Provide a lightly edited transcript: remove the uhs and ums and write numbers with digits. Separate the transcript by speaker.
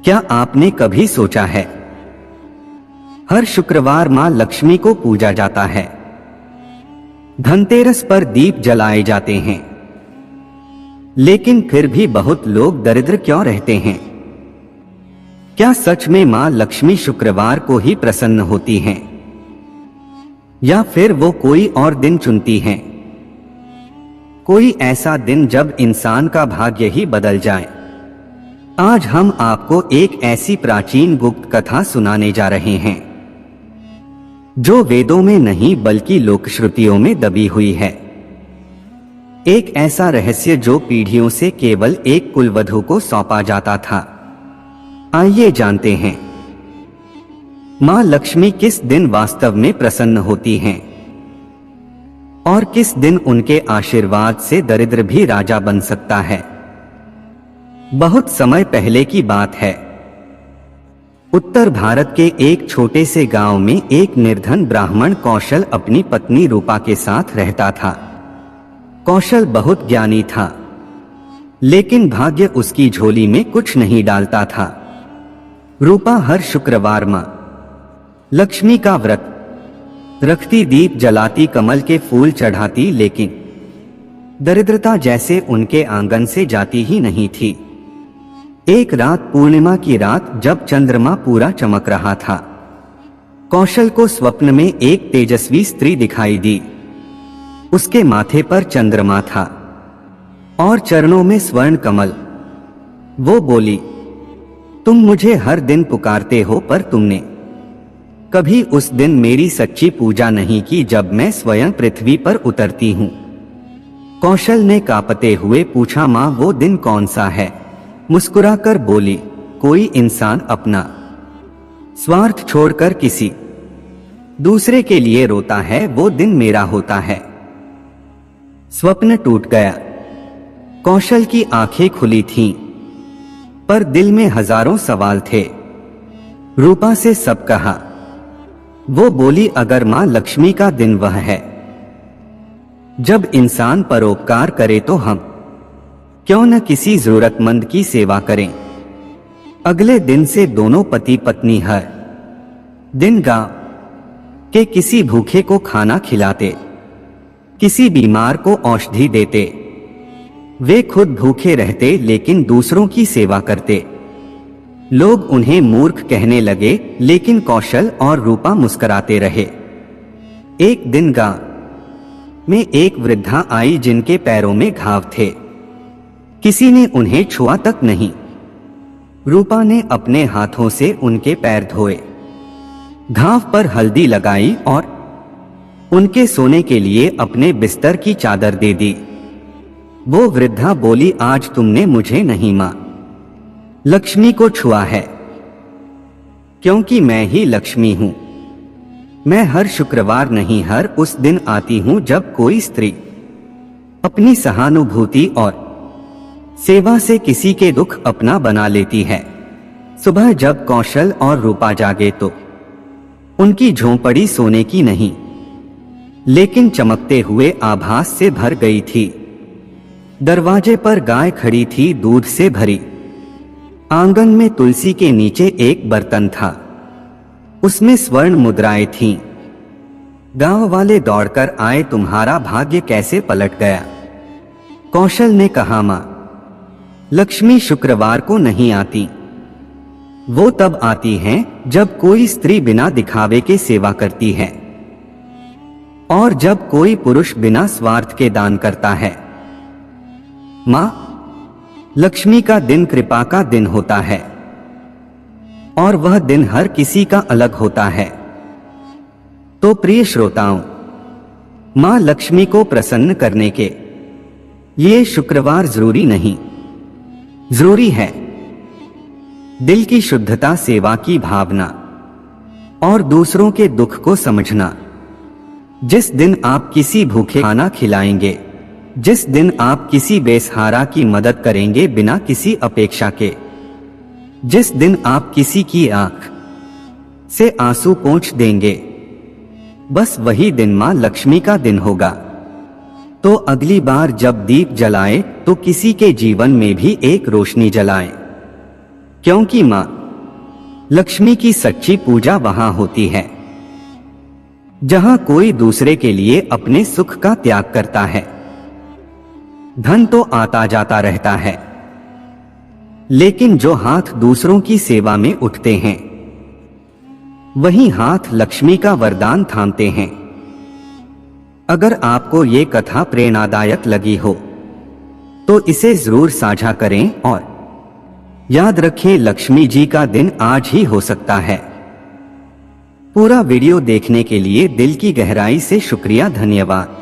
Speaker 1: क्या आपने कभी सोचा है, हर शुक्रवार मां लक्ष्मी को पूजा जाता है। धनतेरस पर दीप जलाए जाते हैं, लेकिन फिर भी बहुत लोग दरिद्र क्यों रहते हैं? क्या सच में मां लक्ष्मी शुक्रवार को ही प्रसन्न होती हैं? या फिर वो कोई और दिन चुनती हैं? कोई ऐसा दिन जब इंसान का भाग्य ही बदल जाए। आज हम आपको एक ऐसी प्राचीन गुप्त कथा सुनाने जा रहे हैं जो वेदों में नहीं बल्कि लोकश्रुतियों में दबी हुई है। एक ऐसा रहस्य जो पीढ़ियों से केवल एक कुलवधू को सौंपा जाता था। आइए जानते हैं, मां लक्ष्मी किस दिन वास्तव में प्रसन्न होती हैं और किस दिन उनके आशीर्वाद से दरिद्र भी राजा बन सकता है। बहुत समय पहले की बात है। उत्तर भारत के एक छोटे से गांव में एक निर्धन ब्राह्मण कौशल अपनी पत्नी रूपा के साथ रहता था। कौशल बहुत ज्ञानी था, लेकिन भाग्य उसकी झोली में कुछ नहीं डालता था। रूपा हर शुक्रवार मां लक्ष्मी का व्रत रखती, दीप जलाती, कमल के फूल चढ़ाती, लेकिन दरिद्रता जैसे उनके आंगन से जाती ही नहीं थी। एक रात, पूर्णिमा की रात, जब चंद्रमा पूरा चमक रहा था, कौशल को स्वप्न में एक तेजस्वी स्त्री दिखाई दी। उसके माथे पर चंद्रमा था और चरणों में स्वर्ण कमल। वो बोली, तुम मुझे हर दिन पुकारते हो, पर तुमने कभी उस दिन मेरी सच्ची पूजा नहीं की जब मैं स्वयं पृथ्वी पर उतरती हूँ। कौशल ने कांपते हुए पूछा, माँ वो दिन कौन सा है? मुस्कुराकर बोली, कोई इंसान अपना स्वार्थ छोड़कर किसी दूसरे के लिए रोता है, वो दिन मेरा होता है। स्वप्न टूट गया। कौशल की आंखें खुली थीं, पर दिल में हजारों सवाल थे। रूपा से सब कहा। वो बोली, अगर मां लक्ष्मी का दिन वह है जब इंसान परोपकार करे, तो हम क्यों न किसी जरूरतमंद की सेवा करें। अगले दिन से दोनों पति पत्नी हर दिन गांव के किसी भूखे को खाना खिलाते, किसी बीमार को औषधि देते। वे खुद भूखे रहते लेकिन दूसरों की सेवा करते। लोग उन्हें मूर्ख कहने लगे, लेकिन कौशल और रूपा मुस्कुराते रहे। एक दिन गांव में एक वृद्धा आई जिनके पैरों में घाव थे। किसी ने उन्हें छुआ तक नहीं। रूपा ने अपने हाथों से उनके पैर धोए, घाव पर हल्दी लगाई और उनके सोने के लिए अपने बिस्तर की चादर दे दी। वो वृद्धा बोली, आज तुमने मुझे नहीं, मां लक्ष्मी को छुआ है, क्योंकि मैं ही लक्ष्मी हूं। मैं हर शुक्रवार नहीं, हर उस दिन आती हूं जब कोई स्त्री अपनी सहानुभूति और सेवा से किसी के दुख अपना बना लेती है। सुबह जब कौशल और रूपा जागे तो उनकी झोंपड़ी सोने की नहीं, लेकिन चमकते हुए आभास से भर गई थी। दरवाजे पर गाय खड़ी थी, दूध से भरी। आंगन में तुलसी के नीचे एक बर्तन था, उसमें स्वर्ण मुद्राएं थीं। गांव वाले दौड़कर आए, तुम्हारा भाग्य कैसे पलट गया? कौशल ने कहा, मां लक्ष्मी शुक्रवार को नहीं आती। वो तब आती हैं जब कोई स्त्री बिना दिखावे के सेवा करती है और जब कोई पुरुष बिना स्वार्थ के दान करता है। मां लक्ष्मी का दिन कृपा का दिन होता है और वह दिन हर किसी का अलग होता है। तो प्रिय श्रोताओं, मां लक्ष्मी को प्रसन्न करने के लिए शुक्रवार जरूरी नहीं, जरूरी है दिल की शुद्धता, सेवा की भावना और दूसरों के दुख को समझना। जिस दिन आप किसी भूखे खाना खिलाएंगे, जिस दिन आप किसी बेसहारा की मदद करेंगे बिना किसी अपेक्षा के, जिस दिन आप किसी की आंख से आंसू पोंछ देंगे, बस वही दिन मां लक्ष्मी का दिन होगा। तो अगली बार जब दीप जलाएं तो किसी के जीवन में भी एक रोशनी जलाएं। क्योंकि मां लक्ष्मी की सच्ची पूजा वहां होती है जहां कोई दूसरे के लिए अपने सुख का त्याग करता है। धन तो आता जाता रहता है, लेकिन जो हाथ दूसरों की सेवा में उठते हैं वही हाथ लक्ष्मी का वरदान थामते हैं। अगर आपको ये कथा प्रेरणादायक लगी हो तो इसे जरूर साझा करें और याद रखें, लक्ष्मी जी का दिन आज ही हो सकता है। पूरा वीडियो देखने के लिए दिल की गहराई से शुक्रिया, धन्यवाद।